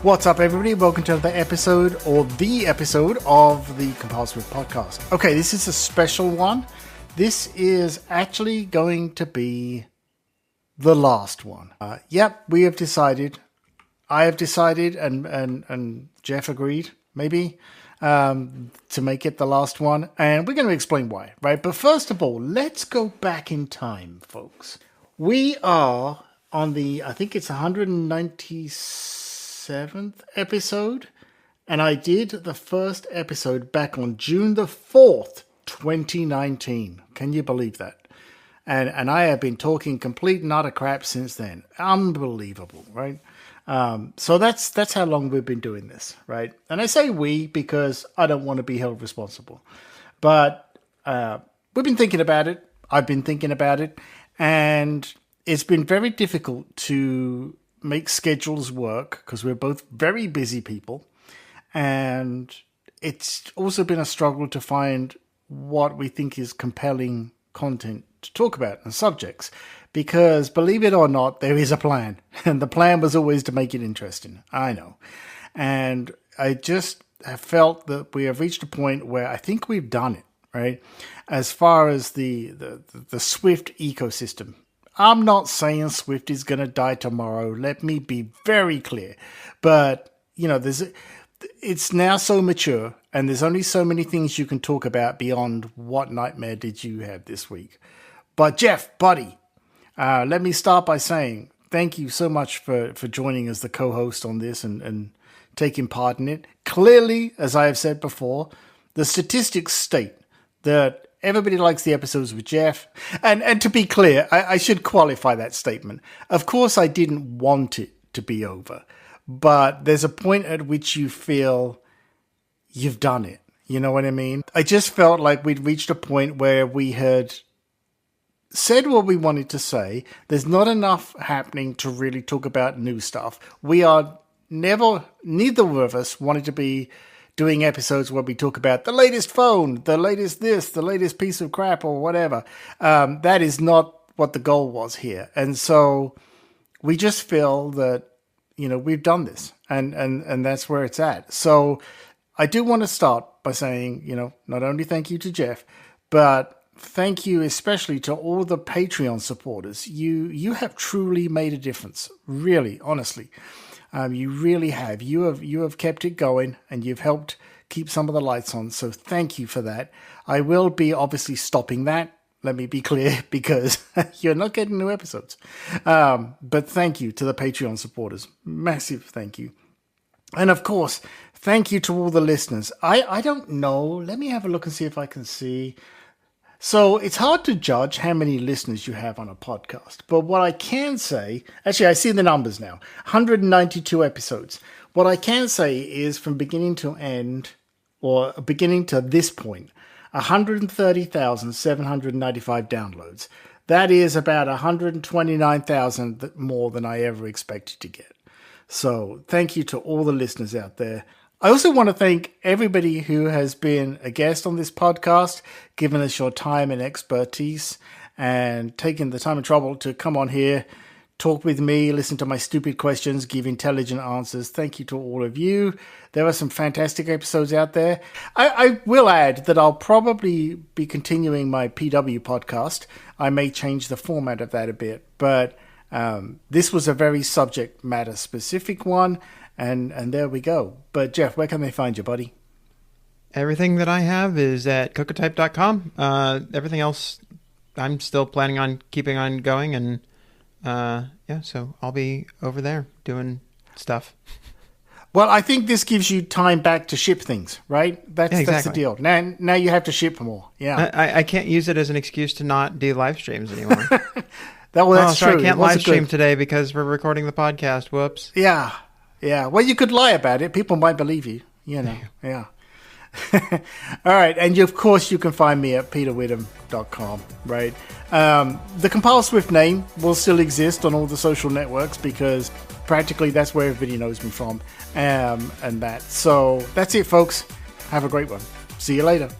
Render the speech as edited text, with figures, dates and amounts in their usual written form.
What's up, everybody? Welcome to another episode, or the episode of the Compile Swift podcast. Okay, this is a special one. This is actually going to be the last one. Yep, we have decided. I have decided, and Jeff agreed, maybe, to make it the last one. And we're going to explain why, right? But first of all, let's go back in time, folks. We are on the, I think it's 197th episode. And I did the first episode back on June the 4th, 2019. Can you believe that? And I have been talking complete and utter crap since then. Unbelievable, right? So that's how long we've been doing this, right? And I say we because I don't want to be held responsible. But we've been thinking about it. I've been thinking about it. And it's been very difficult to make schedules work because we're both very busy people. And it's also been a struggle to find what we think is compelling content to talk about and subjects, because believe it or not, there is a plan, and the plan was always to make it interesting. I know. And I just have felt that we have reached a point where I think we've done it, right? As far as the Swift ecosystem. I'm not saying Swift is going to die tomorrow. Let me be very clear. But, you know, it's now so mature, and there's only so many things you can talk about beyond what nightmare did you have this week. But Jeff, buddy, let me start by saying thank you so much for joining as the co-host on this and taking part in it. Clearly, as I have said before, the statistics state that everybody likes the episodes with Jeff. And to be clear, I should qualify that statement. Of course, I didn't want it to be over. But there's a point at which you feel you've done it. You know what I mean? I just felt like we'd reached a point where we had said what we wanted to say. There's not enough happening to really talk about new stuff. Neither of us wanted to be doing episodes where we talk about the latest phone, the latest this, the latest piece of crap or whatever. That is not what the goal was here. And so we just feel that, you know, we've done this and that's where it's at. So I do want to start by saying, you know, not only thank you to Jeff, but thank you especially to all the Patreon supporters. You have truly made a difference. Really, honestly. You really have. You have kept it going, and you've helped keep some of the lights on. So thank you for that. I will be obviously stopping that. Let me be clear, because you're not getting new episodes. But thank you to the Patreon supporters. Massive thank you. And of course, thank you to all the listeners. I don't know. Let me have a look and see if I can see. So it's hard to judge how many listeners you have on a podcast. But what I can say, actually, I see the numbers now. 192 episodes. What I can say is from beginning to end, or beginning to this point, 130,795 downloads. That is about 129,000 more than I ever expected to get. So thank you to all the listeners out there. I also want to thank everybody who has been a guest on this podcast, given us your time and expertise, and taking the time and trouble to come on here, talk with me, listen to my stupid questions, give intelligent answers. Thank you to all of you. There are some fantastic episodes out there. I will add that I'll probably be continuing my PW podcast. I may change the format of that a bit, but this was a very subject matter specific one. And there we go. But Jeff, where can they find you, buddy? Everything that I have is at cocotype.com. Everything else, I'm still planning on keeping on going. And so I'll be over there doing stuff. Well, I think this gives you time back to ship things, right? That's the deal. Now you have to ship more. Yeah. I can't use it as an excuse to not do live streams anymore. That's true. I can't live stream today because we're recording the podcast. Whoops. Yeah. Well, you could lie about it. People might believe you. You know. Yeah. All right. And of course, you can find me at peterwhitham.com, right? The Compile Swift name will still exist on all the social networks because practically that's where everybody knows me from. And that. So that's it, folks. Have a great one. See you later.